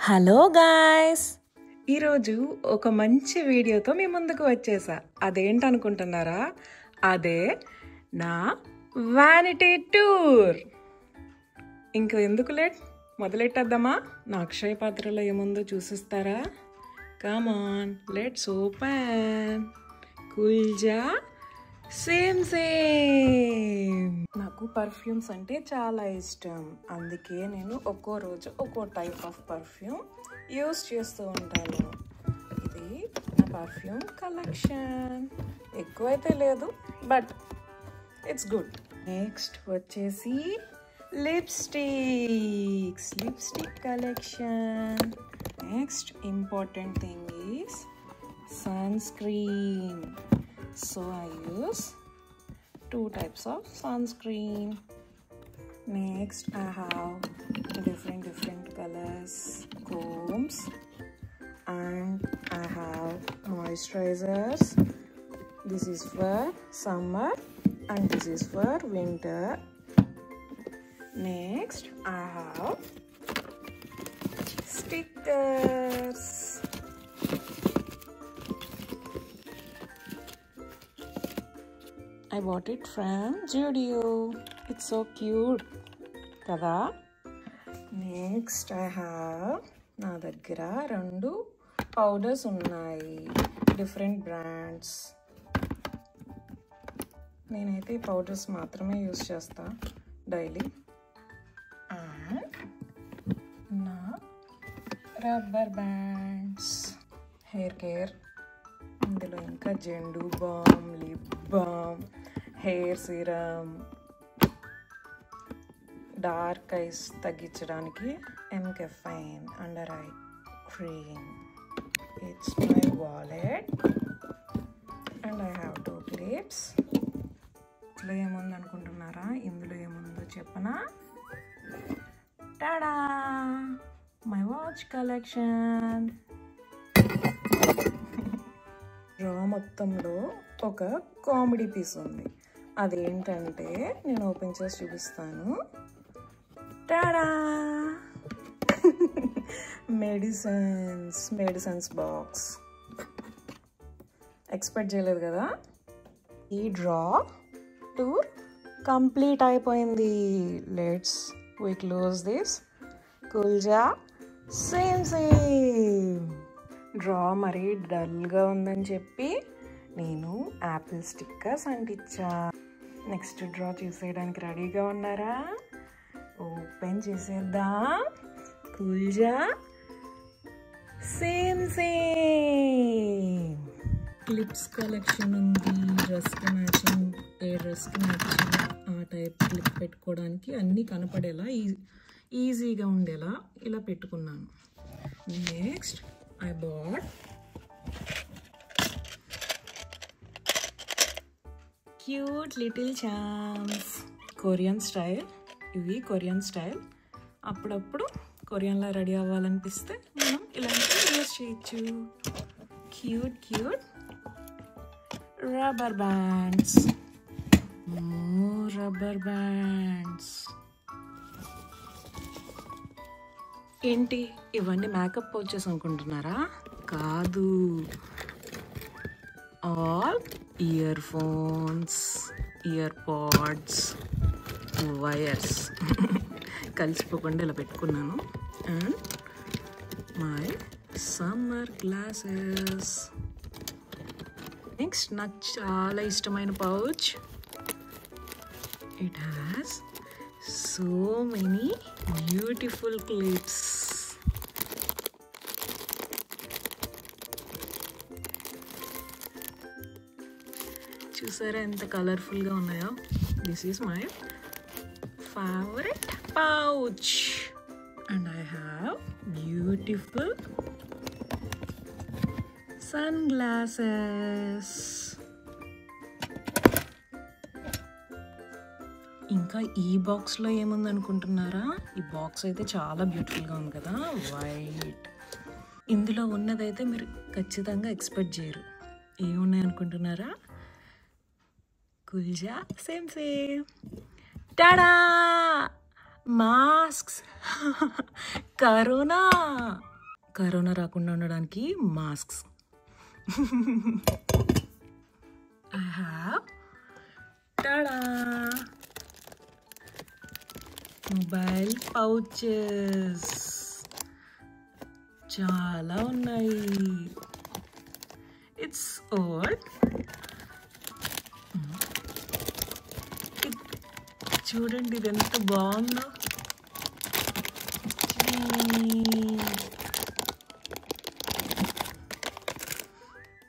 Hello guys, ఈరోజు ఒక మంచి వీడియోతో మీ ముందుకు వచ్చేసా. అదేంటనుకుంటున్నారా? అదే నా వ్యానిటీ టూర్. ఇంక ఎందుకు లేట్, మొదలెట్టేద్దామా? నా అక్షయ పాత్రలో ఏముందో చూసిస్తారా? Come on, let's open. కుల్జా సేమ్ సేమ్. నాకు పర్ఫ్యూమ్స్ అంటే చాలా ఇష్టం. అందుకే నేను ఒక్కో రోజు ఒక్కో టైప్ ఆఫ్ పర్ఫ్యూమ్ యూస్ చేస్తూ ఉంటాను. ఇది నా పర్ఫ్యూమ్ కలెక్షన్. ఎక్కువైతే లేదు, బట్ ఇట్స్ గుడ్. నెక్స్ట్ వచ్చేసి lipstick collection. Next important thing is sunscreen. So I use 2 types of sunscreen. Next I have different colors combs, and I have moisturizers. This is for summer and this is for winter. Next I have stickers. I bought it from Zudio. It's so cute kada. Next I have నా దగ్గర 2 powders ఉన్నాయి, different brands. నేనైతే ఈ powders మాత్రమే use చేస్తా daily. And నా rubber bands, hair care. ఇందులో ఇంకా Zandu balm, lip balm, hair serum, dark eyes తగ్గించడానికి mCaffeine under eye cream. It's my wallet and I have 2 clips. ఇందులో ఏముంది అనుకుంటున్నారా? ఇందులో ఏముందో చెప్పనా? Tada, my watch collection. Drawer మొత్తంలో ఒక కామెడీ పీస్ ఉంది. అదేంటంటే నేను ఓపెన్ చేసి చూపిస్తాను. Tada, medicines box. ఎక్స్పెక్ట్ చేయలేదు కదా. ఈ డ్రా టూర్ కంప్లీట్ అయిపోయింది. లెట్స్ వి క్లోజ్ దిస్ కుల్జా సేమ్ సేమ్. డ్రా మరీ డల్గా ఉందని చెప్పి నేను యాపిల్ స్టిక్కర్స్ అంటించా. నెక్స్ట్ డ్రా చూసేయడానికి రెడీగా ఉన్నారా? ఓపెన్ చేసేద్దాం. కుల్జా సేమ్ సేమ్. క్లిప్స్ కలెక్షన్ ఉంది. డ్రెస్కి మ్యాచింగ్, ఏ డ్రెస్కి మ్యాచింగ్ ఆ టైప్ క్లిప్ పెట్టుకోవడానికి అన్నీ కనపడేలా, ఈజీగా ఉండేలా ఇలా పెట్టుకున్నాను. Next I bought cute little charms. Korean style. ఇవి కొరియన్ స్టైల్. అప్పుడప్పుడు కొరియన్లో రెడీ అవ్వాలనిపిస్తే మనం ఇలాంటివి యూజ్ చేయొచ్చు. Cute rubber bands. Rubber bands ఏంటి? ఇవన్నీ మేకప్ పౌచెస్ అనుకుంటున్నారా? కాదు, all earphones, earpods, wires కలిసిపోకుండా ఇలా పెట్టుకున్నాను. And my summer glasses. Next నాకు చాలా ఇష్టమైన pouch. It has so many beautiful clips. చూసారా ఎంత కలర్ఫుల్గా ఉన్నాయో? This is my favourite pouch and I have beautiful sun glasses. ఇంకా ఈ బాక్స్లో ఏముంది అనుకుంటున్నారా? ఈ బాక్స్ అయితే చాలా బ్యూటిఫుల్గా ఉంది కదా, వైట్. ఇందులో ఉన్నదైతే మీరు ఖచ్చితంగా ఎక్స్పెక్ట్ చేయరు. ఏమున్నాయి అనుకుంటున్నారా? కుల్జా సేమ్ సేమ్. Tada, masks. కరోనా కరోనా రాకుండా ఉండడానికి masks. I have tada mobile pouches చాలా ఉన్నాయి. It's old. చూడండి ఇది ఎంత బాగుందో.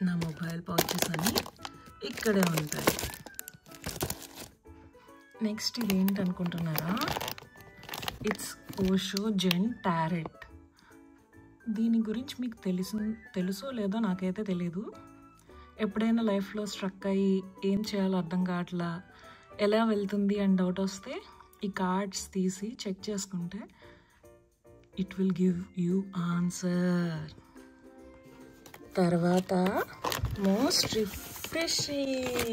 నా మొబైల్ పౌచెస్ అని ఇక్కడే ఉంటాయి. నెక్స్ట్ ఇదేంటి అనుకుంటున్నారా? It's Osho zen tarot. దీని గురించి మీకు తెలుసో లేదో నాకైతే తెలీదు. ఎప్పుడైనా లైఫ్లో స్ట్రక్ అయ్యి ఏం చేయాలో అర్థం కావట్లా, ఎలా వెళ్తుంది అని డౌట్ వస్తే ఈ కార్డ్స్ తీసి చెక్ చేసుకుంటే it will give you answer. తర్వాత most refreshing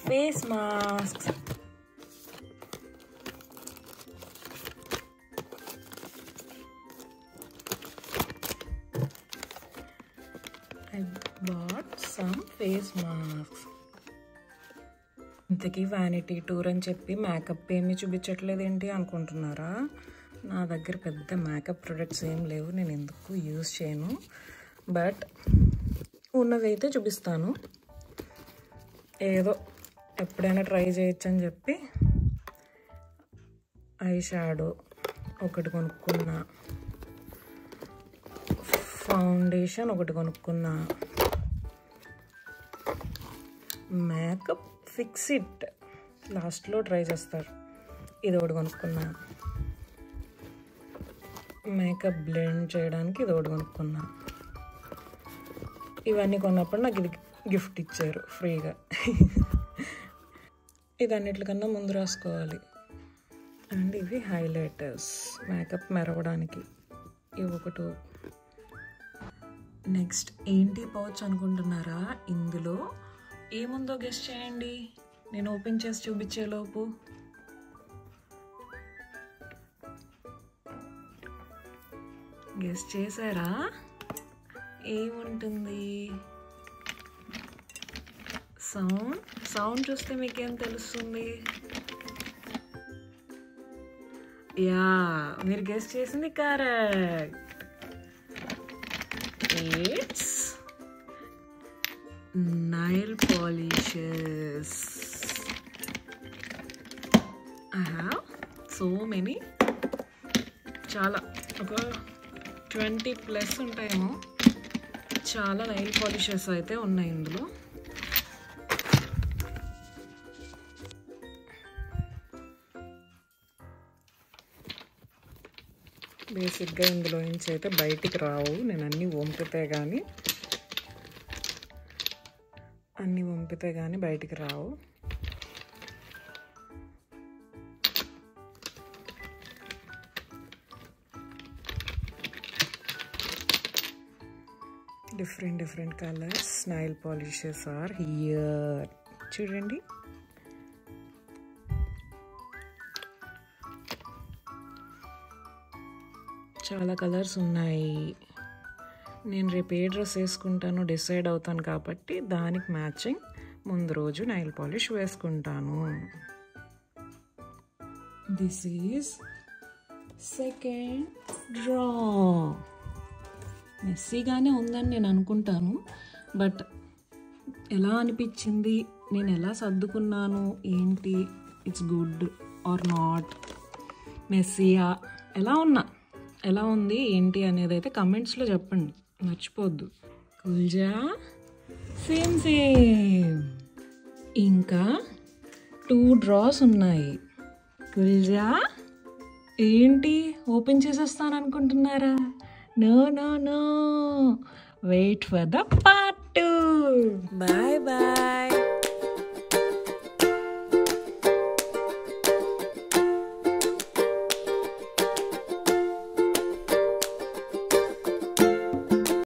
face mask. I bought some face masks. ఇంతకీ వ్యానిటీ టూర్ అని చెప్పి మేకప్ ఏమీ చూపించట్లేదు ఏంటి అనుకుంటున్నారా? నా దగ్గర పెద్ద మేకప్ ప్రొడక్ట్స్ ఏం లేవు, నేను ఎందుకు యూజ్ చేయను. బట్ ఉన్నదైతే చూపిస్తాను. ఏదో ఎప్పుడైనా ట్రై చేయొచ్చు అని చెప్పి ఐ షాడో ఒకటి కొనుక్కున్నా, ఫౌండేషన్ ఒకటి కొనుక్కున్నా, మేకప్ ఫిక్స్ ఇట్ లాస్ట్లో ట్రై చేస్తారు, ఇది ఒకటి కొనుక్కున్నా, మేకప్ బ్లెండ్ చేయడానికి ఇది ఒకటి కొనుక్కున్నా. ఇవన్నీ కొన్నప్పుడు నాకు ఇది గిఫ్ట్ ఇచ్చారు ఫ్రీగా. ఇది అన్నిటికన్నా ముందు రాసుకోవాలి. అండ్ ఇవి హైలైటర్స్ మేకప్ మెరవడానికి, ఇవి ఒకటి. నెక్స్ట్ ఏంటి పౌచ్ అనుకుంటున్నారా? ఇందులో ఏముందో గెస్ట్ చేయండి, నేను ఓపెన్ చేసి చూపించేలోపు. గెస్ట్ చేశారా? ఏముంటుంది? సౌండ్ చూస్తే మీకేం తెలుస్తుంది? యా, మీరు గెస్ట్ చేసింది correct. It's nail polishes. I have so many. చాలా ఒక 20+ ఉంటాయేమో. చాలా నైల్ పాలిషెస్ అయితే ఉన్నాయి ఇందులో. బేసిక్గా ఇందులో నుంచి అయితే బయటికి రావు, నేను అన్నీ వంపితే కానీ బయటికి రావు. Different colours nail polishes are here. చూడండి, చాలా కలర్స్ ఉన్నాయి. నేను రేపు ఏ డ్రెస్ వేసుకుంటానో డిసైడ్ అవుతాను కాబట్టి దానికి మ్యాచింగ్ ముందు రోజు నైల్ పాలిష్ వేసుకుంటాను. This is second drawer. మెస్సీగానే ఉందని నేను అనుకుంటాను, బట్ ఎలా అనిపించింది, నేను ఎలా సర్దుకున్నాను ఏంటి, ఇట్స్ గుడ్ ఆర్ నాట్, మెస్సీయా, ఎలా ఉంది ఏంటి అనేది అయితే కమెంట్స్లో చెప్పండి, మర్చిపోద్దు. కుల్జా సేమ్. ఇంకా 2 డ్రాస్ ఉన్నాయి. కుల్జా ఏంటి ఓపెన్ చేసేస్తాను అనుకుంటున్నారా? No, wait for the part 2. Bye.